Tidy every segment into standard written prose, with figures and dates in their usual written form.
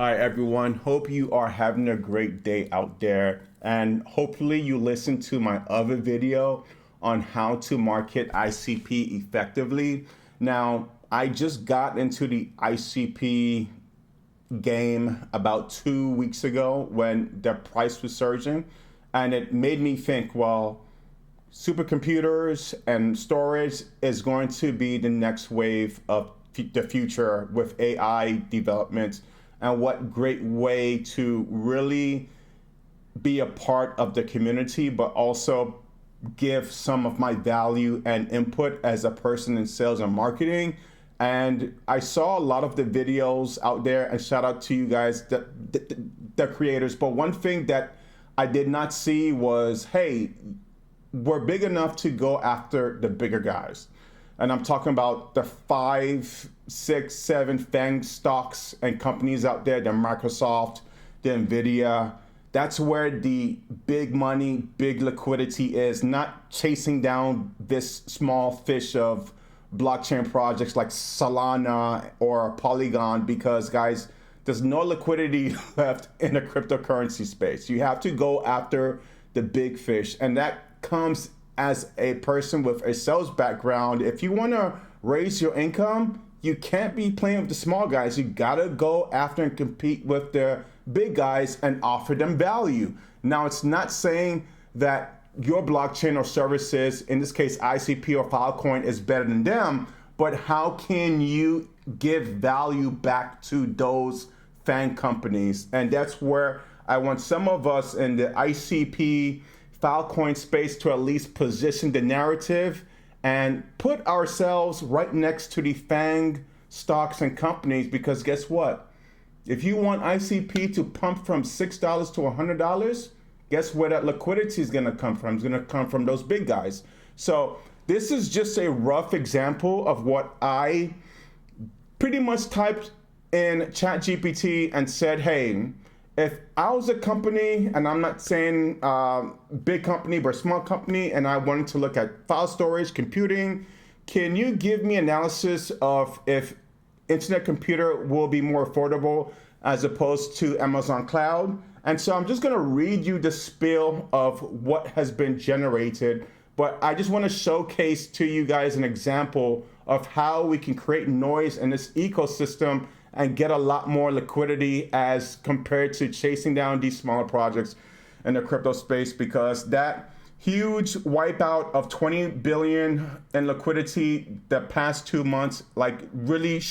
Hi, everyone. Hope you are having a great day out there. And hopefully you listen to my other video on how to market ICP effectively. Now, I just got into the ICP game about 2 weeks ago when the price was surging. And it made me think, well, supercomputers and storage is going to be the next wave of the future with AI development. And what great way to really be a part of the community, but also give some of my value and input as a person in sales and marketing. And I saw a lot of the videos out there, and shout out to you guys, the creators. But one thing that I did not see was, hey, we're big enough to go after the bigger guys. And I'm talking about the 5, 6, 7 FANG stocks and companies out there, the Microsoft, the Nvidia. That's where the big money, big liquidity is, not chasing down this small fish of blockchain projects like Solana or Polygon, because guys, there's no liquidity left in the cryptocurrency space. You have to go after the big fish, and that comes as a person with a sales background. If you want to raise your income, you can't be playing with the small guys. You gotta go after and compete with the big guys and offer them value. Now, it's not saying that your blockchain or services, in this case ICP or Filecoin, is better than them, but how can you give value back to those FANG companies? And that's where I want some of us in the ICP Filecoin space to at least position the narrative and put ourselves right next to the FANG stocks and companies, because guess what? If you want ICP to pump from $6 to $100, guess where that liquidity is going to come from? It's going to come from those big guys. So this is just a rough example of what I pretty much typed in ChatGPT and said, hey, if I was a company, and I'm not saying big company, but small company, and I wanted to look at file storage, computing, can you give me analysis of if internet computer will be more affordable as opposed to Amazon Cloud? And so I'm just gonna read you the spiel of what has been generated, but I just wanna showcase to you guys an example of how we can create noise in this ecosystem and get a lot more liquidity as compared to chasing down these smaller projects in the crypto space, because that huge wipeout of 20 billion in liquidity the past 2 months, like really,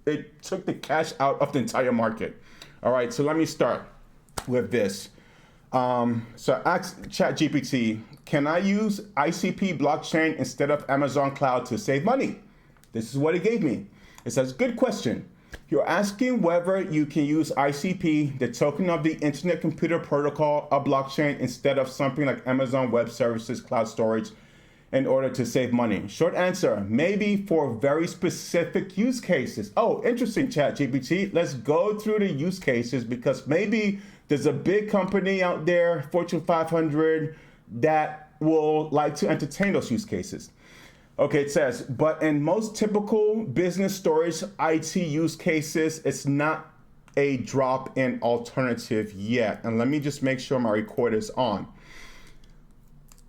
it took the cash out of the entire market. All right, so let me start with this. So ask ChatGPT, can I use ICP blockchain instead of Amazon Cloud to save money? This is what it gave me. It says, good question. You're asking whether you can use ICP, the token of the Internet Computer Protocol, a blockchain, instead of something like Amazon Web Services cloud storage in order to save money. Short answer, maybe for very specific use cases. Oh, interesting, ChatGPT. Let's go through the use cases, because maybe there's a big company out there, Fortune 500, that will like to entertain those use cases. Okay, it says, but in most typical business storage IT use cases, it's not a drop-in alternative yet. And let me just make sure my recorder is on.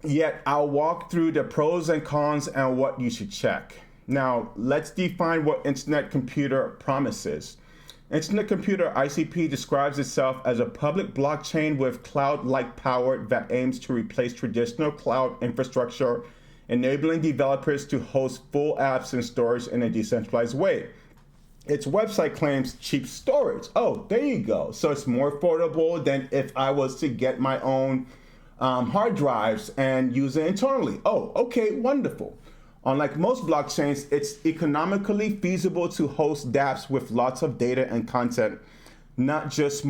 Yet I'll walk through the pros and cons and what you should check. Now, let's define what Internet Computer promises. Internet Computer ICP describes itself as a public blockchain with cloud-like power that aims to replace traditional cloud infrastructure, enabling developers to host full apps and storage in a decentralized way. Its website claims cheap storage. Oh, there you go. So it's more affordable than if I was to get my own hard drives and use it internally. Oh, okay, wonderful. Unlike most blockchains, it's economically feasible to host dApps with lots of data and content, not just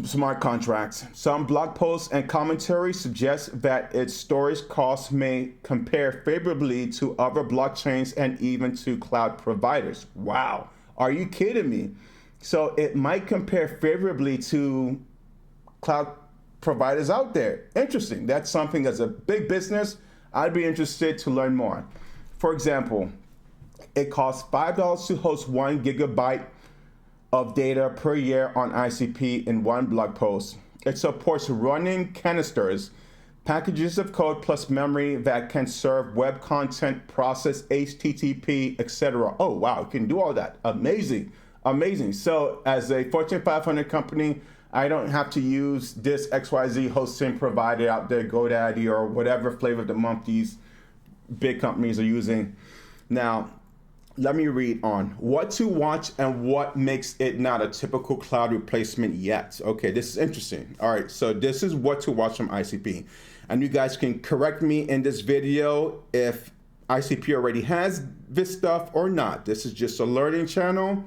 smart contracts. Some blog posts and commentary suggest that its storage costs may compare favorably to other blockchains and even to cloud providers. Wow, are you kidding me? So it might compare favorably to cloud providers out there. Interesting. That's something as a big business, I'd be interested to learn more. For example, it costs $5 to host 1 gigabyte of data per year on ICP in one blog post. It supports running canisters, packages of code plus memory that can serve web content, process HTTP, etc. Oh, wow, it can do all that. Amazing, amazing. So as a Fortune 500 company, I don't have to use this XYZ hosting provider out there, GoDaddy, or whatever flavor of the month these big companies are using. Now, let me read on. What to watch and what makes it not a typical cloud replacement yet. Okay, this is interesting. All right, so this is what to watch from ICP. And you guys can correct me in this video if ICP already has this stuff or not. This is just a learning channel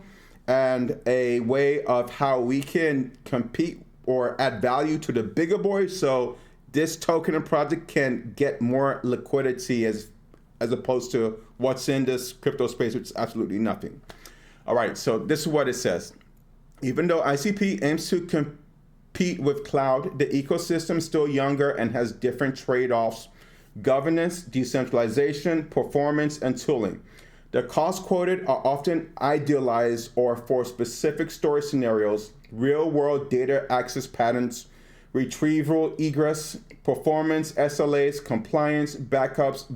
and a way of how we can compete or add value to the bigger boys, so this token and project can get more liquidity as opposed to what's in this crypto space, which is absolutely nothing. All right, so this is what it says. Even though ICP aims to compete with cloud, the ecosystem is still younger and has different trade-offs: governance, decentralization, performance, and tooling. The costs quoted are often idealized or for specific storage scenarios, real-world data access patterns, retrieval, egress, performance, SLAs, compliance, backups,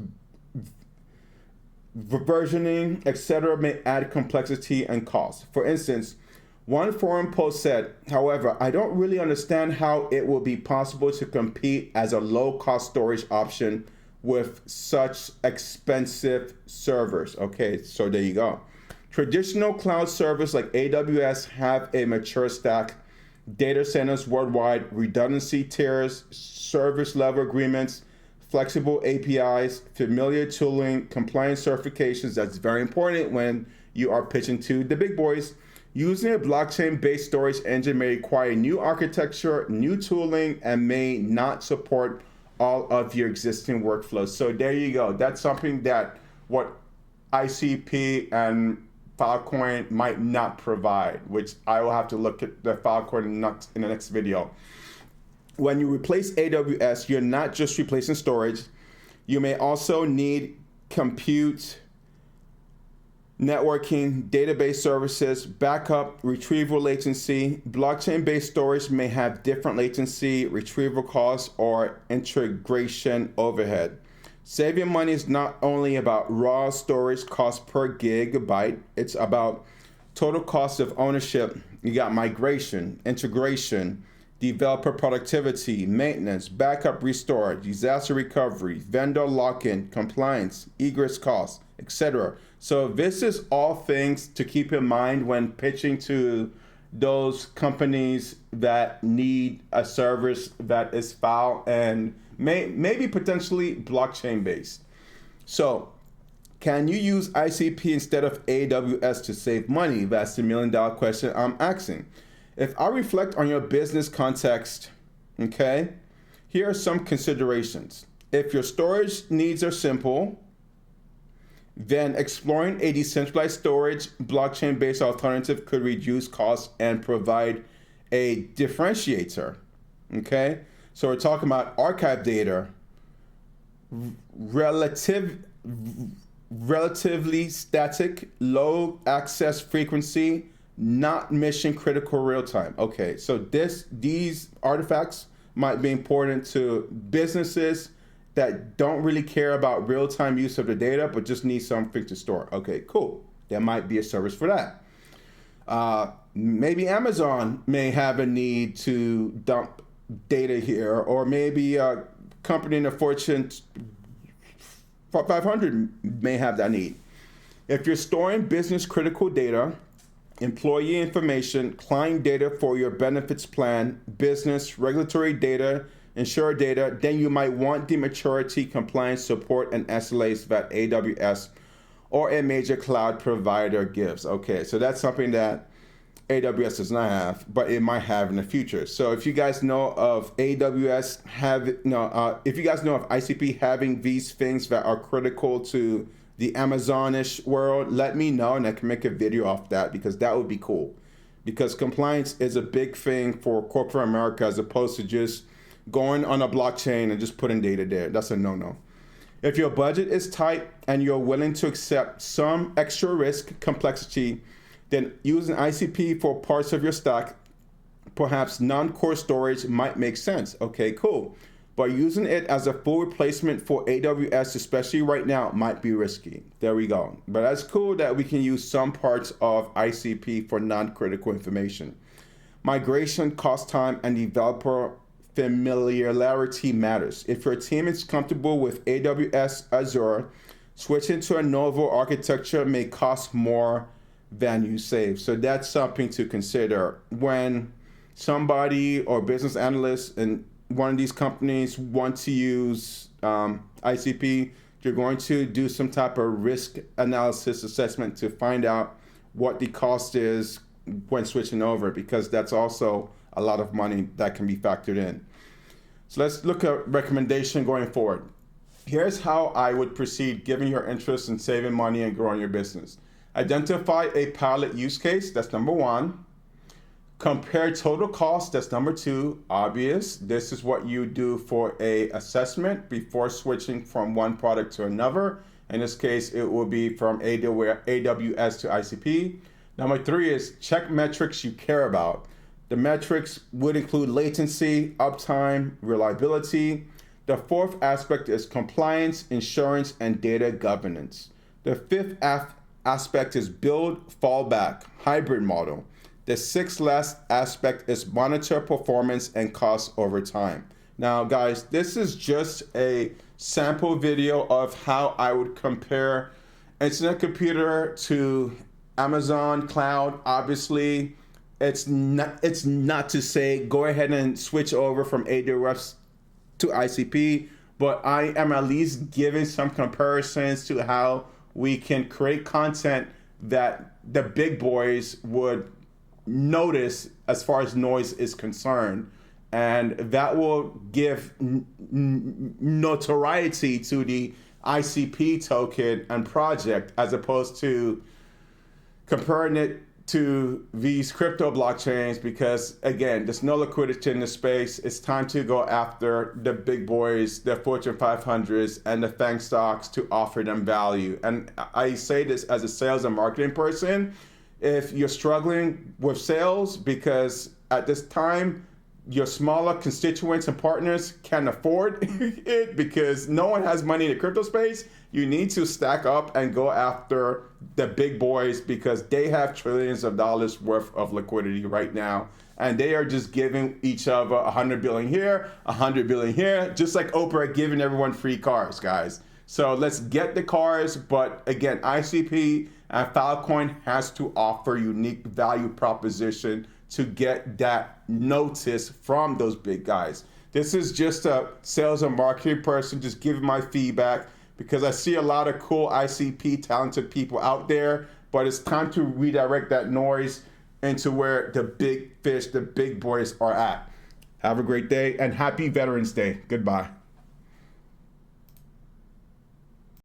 versioning, etc. may add complexity and cost. For instance, one forum post said, however, I don't really understand how it will be possible to compete as a low-cost storage option with such expensive servers. Okay, so there you go. Traditional cloud servers like AWS have a mature stack, data centers worldwide, redundancy tiers, service level agreements, flexible APIs, familiar tooling, compliance certifications. That's very important when you are pitching to the big boys. Using a blockchain-based storage engine may require new architecture, new tooling, and may not support all of your existing workflows. So there you go. That's something that what ICP and Filecoin might not provide, which I will have to look at the Filecoin in the next video. When you replace AWS, you're not just replacing storage. You may also need compute, networking, database services, backup, retrieval latency. Blockchain-based storage may have different latency, retrieval costs, or integration overhead. Saving money is not only about raw storage cost per gigabyte, it's about total cost of ownership. You got migration, integration, developer productivity, maintenance, backup restore, disaster recovery, vendor lock-in, compliance, egress costs, etc. So this is all things to keep in mind when pitching to those companies that need a service that is file and maybe potentially blockchain based. So can you use ICP instead of AWS to save money? That's the $1 million question I'm asking. If I reflect on your business context, okay, here are some considerations. If your storage needs are simple, then exploring a decentralized storage blockchain-based alternative could reduce costs and provide a differentiator, okay? So we're talking about archive data, relatively static, low access frequency, not mission critical real time. Okay, so these artifacts might be important to businesses that don't really care about real time use of the data, but just need something to store. Okay, cool. There might be a service for that. Maybe Amazon may have a need to dump data here, or maybe a company in the Fortune 500 may have that need. If you're storing business critical data, employee information, client data for your benefits plan, business, regulatory data, insurer data, then you might want the maturity, compliance, support, and SLAs that AWS or a major cloud provider gives. Okay, so that's something that AWS does not have, but it might have in the future. So if you guys know of AWS if you guys know of ICP having these things that are critical to the Amazonish world, let me know and I can make a video off that, because that would be cool. Because compliance is a big thing for corporate America as opposed to just going on a blockchain and just putting data there. That's a no-no. If your budget is tight and you're willing to accept some extra risk, complexity, then using ICP for parts of your stack, perhaps non-core storage might make sense. Okay, cool. But using it as a full replacement for AWS, especially right now, might be risky. There we go. But that's cool that we can use some parts of ICP for non-critical information. Migration, cost time, and developer familiarity matters. If your team is comfortable with AWS Azure, switching to a novel architecture may cost more than you save. So that's something to consider when somebody or business analyst in one of these companies want to use ICP. You're going to do some type of risk analysis assessment to find out what the cost is when switching over, because that's also a lot of money that can be factored in. So let's look at recommendation going forward. Here's how I would proceed given your interest in saving money and growing your business. Identify a pilot use case, that's number one. Compare total cost, that's number two, obvious. This is what you do for a assessment before switching from one product to another. In this case, it will be from AWS to ICP. Number three is check metrics you care about. The metrics would include latency, uptime, reliability. The fourth aspect is compliance, insurance, and data governance. The fifth aspect is build, fallback, hybrid model. The sixth last aspect is monitor performance and cost over time. Now, guys, this is just a sample video of how I would compare Internet Computer to Amazon Cloud. Obviously, it's not to say go ahead and switch over from AWS to ICP, but I am at least giving some comparisons to how we can create content that the big boys would notice as far as noise is concerned, and that will give notoriety to the ICP token and project as opposed to comparing it to these crypto blockchains, because again, there's no liquidity in the space. It's time to go after the big boys, the Fortune 500s and the FANG stocks to offer them value. And I say this as a sales and marketing person. If you're struggling with sales because at this time your smaller constituents and partners can't afford it because no one has money in the crypto space, you need to stack up and go after the big boys because they have trillions of dollars worth of liquidity right now. And they are just giving each other 100 billion here, 100 billion here, just like Oprah giving everyone free cars, guys. So let's get the cars. But again, ICP and Filecoin has to offer unique value proposition to get that notice from those big guys. This is just a sales and marketing person just giving my feedback because I see a lot of cool ICP talented people out there, but it's time to redirect that noise into where the big fish, the big boys are at. Have a great day and happy Veterans Day. Goodbye.